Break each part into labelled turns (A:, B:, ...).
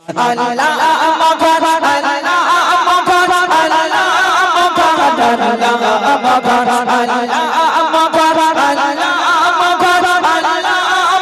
A: আল্লাহ মহান আল্লাহ মহান আল্লাহ মহান আল্লাহ মহান আল্লাহ মহান আল্লাহ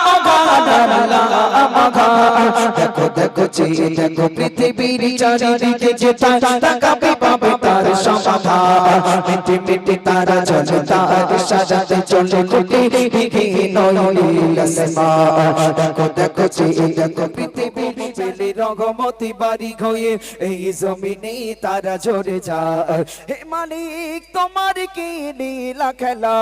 A: মহান আল্লাহ মহান। দেখো দেখো চেয়ে দেখো পৃথিবীর চারিদিকে যেটা তাকাবে পাবে তার সমাধান। মিটি মিটি তারা চলে তার সাজাতে চলে কোটি বিঘিন নীল আসমান। দেখো দেখো চেয়ে দেখো পৃথিবীর পেলে রঘমতি বাড়ি হয়ে এই জমিনে তারা ঝরে যায়। হে মালিক তোমার কি লীলা খেলা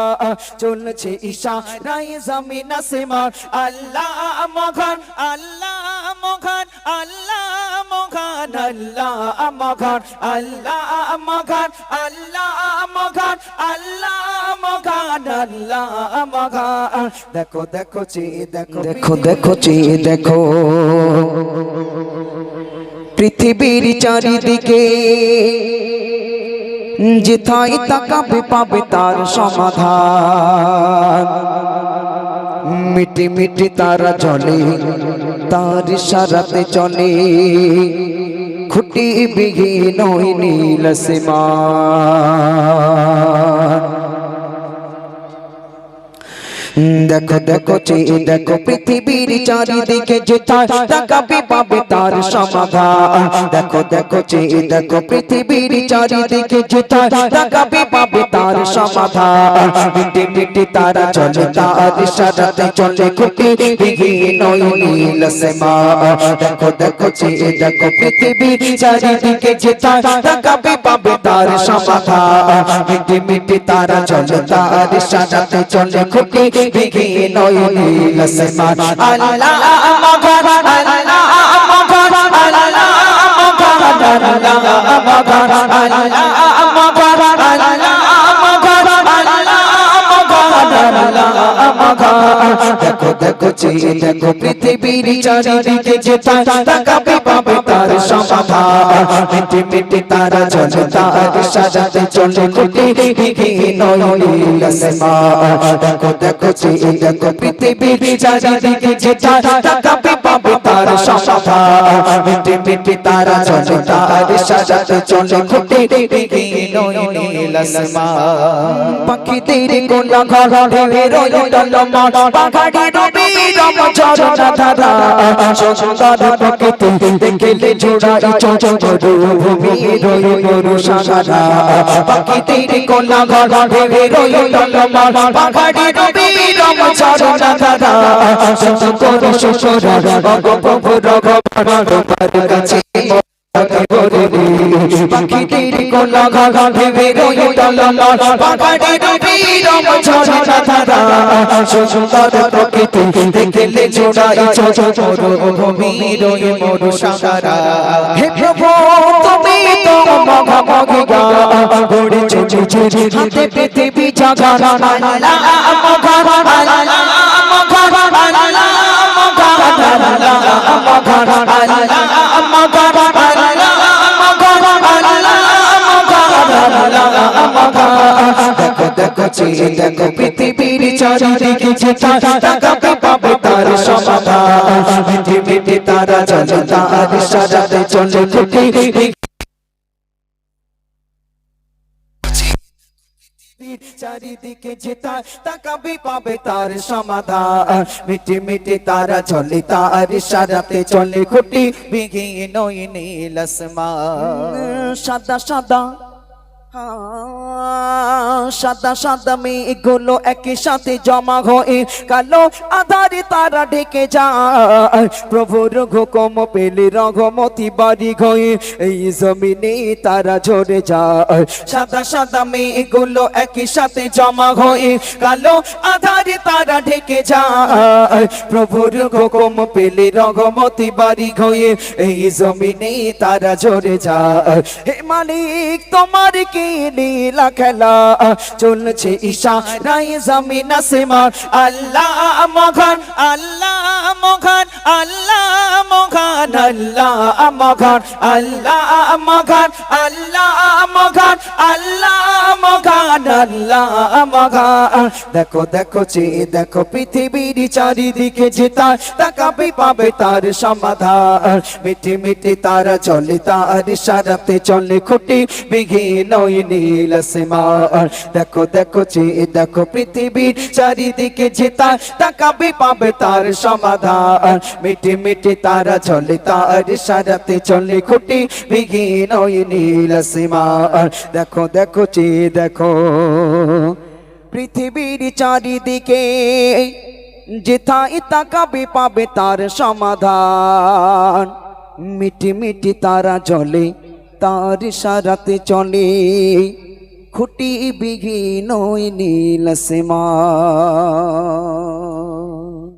A: চলছে ইশারায় জমিন আসমান। আল্লাহ মহান আল্লাহ মহান আল্লাহ মহান আল্লাহ মহান আল্লাহ মহান আল্লাহ মহান আল্লাহ মহান আল্লাহ মহান। দেখো দেখো চেয়ে দেখো দেখো দেখো চেয়ে দেখো পৃথিবীর চারিদিকে যেথায় তাকাবে পাবে তার সমাধান। মিটি মিটি তারা চলে তার ইশারাতে চলে খুঁটি বিঘিন নীল আসমান। দেখো দেখো চেয়ে দেখো পৃথিবীর চারিদিকে যেথায় তাকাবে পাবে তার সমাধান। দেখো দেখো চেয়ে দেখো পৃথিবীর চারিদিকে যেথায় তাকাবে পাবে তার সমাধান। মিটি মিটি তারা চলে তার ইশারাতে চলে খুঁটি বিঘিন নীল আসমান। দেখো দেখো চেয়ে দেখো পৃথিবীর চারিদিকে যেথায় তাকাবে পাবে তার সমাধান। মিটি মিটি তারা চলে তার ইশারাতে চলে খুঁটি বিঘিন নীল আসমান। আল্লাহ মহান আল্লাহ মহান আল্লাহ মহান আল্লাহ মহান আল্লাহ মহান আল্লাহ মহান আল্লাহ মহান আল্লাহ মহান। দেখো দেখো চেয়ে দেখো পৃথিবীর চারিদিকে যেথায় তাকাবে পাবে তার সমাধান। মিটি মিটি তারা চলে তার সাজাতে চলে খুঁটি বিঘিন নীল আসমান। দেখো দেখো চেয়ে দেখো পৃথিবীর চারিদিকে যেথায় তাকাবে পাবে তার সমাধান। মিটি মিটি তারা চলে তার সাজাতে চলে খুঁটি বিঘিন নীল আসমান। পাখিদের কোলা ঘর ঢেউয়ের টলমল পাহাড়ের বিরম ঝরনা ধারা সুন্দর প্রকৃতি দেখলে জোড়াই মরুভূমির মরু সাগরা। পাখিদের কোলা ঘর ঢেউয়ের টলমল পাহাড়ের বিরম ঝরনা ধারা সুন্দর সুসরা প্রভু রঘুবর তোমার কাছে পাখিদের কোলা ঘর ঢেউয়ের টলমল পাহাড়ের বিরম ঝরনা ধারা সুন্দর প্রকৃতি দেখলে জোড়াই মরুভূমির মরু সাগরা। হে প্রভু তুমি তো মহামহিমা গড়েছ নিজের হাতে পৃথিবী জাগান। আল্লাহ মহান আল্লাহ মহান আল্লাহ মহান আল্লাহ মহান আল্লাহ মহান আল্লাহ মহান আল্লাহ মহান। দেখো দেখো চেয়ে দেখো পৃথিবীর চারিদিকে যেথায় তাকাবে পাবে তার সমাধান। মিটি মিটি তারা চলে তার সাজাতে চলে খুঁটি চারিদিকে যেথায় তাকাবে পাবে তার সমাধান। মিটি মিটি তারা চলে তার ইশারাতে চলে খুঁটি বিঘিন নীল আসমান। সাদা সাদা সাদা সাদা মেঘগুলো একই সাথে জমা হয়ে কালো আধারে তারা ঢেকে যায়। প্রভুর হুকুম পেলে রঘমতি বাড়ি হয়ে এই জমিনে তারা ঝরে যায়। সাদা সাদা মেঘগুলো একই সাথে জমা হয়ে কালো আধারে তারা ঢেকে যায়। প্রভুর হুকুম পেলে রঘমতি বাড়ি হয়ে এই জমিনে তারা ঝরে যায়। হে মালিক তোমার কি লীলা খেলা চলছে ইশারায় জমিন আসমান। আল্লাহ মহান আল্লাহ মহান আল্লাহ মহান আল্লাহ মহান আল্লাহ মহান আল্লাহ মহান আল্লাহ মহান আল্লাহ মহান দেখো দেখো চেয়ে দেখো পৃথিবীর চারিদিকে যেতা তাকাবে পাবে তার সমাধান মিটি মিটি তারা চলে তার ইশারাতে চলে খুঁটি বিঘিন ওই নীল আসমান দেখো দেখো চেয়ে দেখো পৃথিবীর চারিদিকে যেতা তাকাবে পাবে তার সমাধান মিটি মিটি তারা চলে তার ইশারাতে চলে খুঁটি বিঘিন ওই নীল আসমান দেখো দেখো চেয়ে দেখো পৃথিবীর চারিদিকে যেথায় তাকাবে পাবে তার সমাধান মিটি মিটি তারা চলে তার ইশারাতে চলে খুঁটি বিঘিন ওই নীল আসমান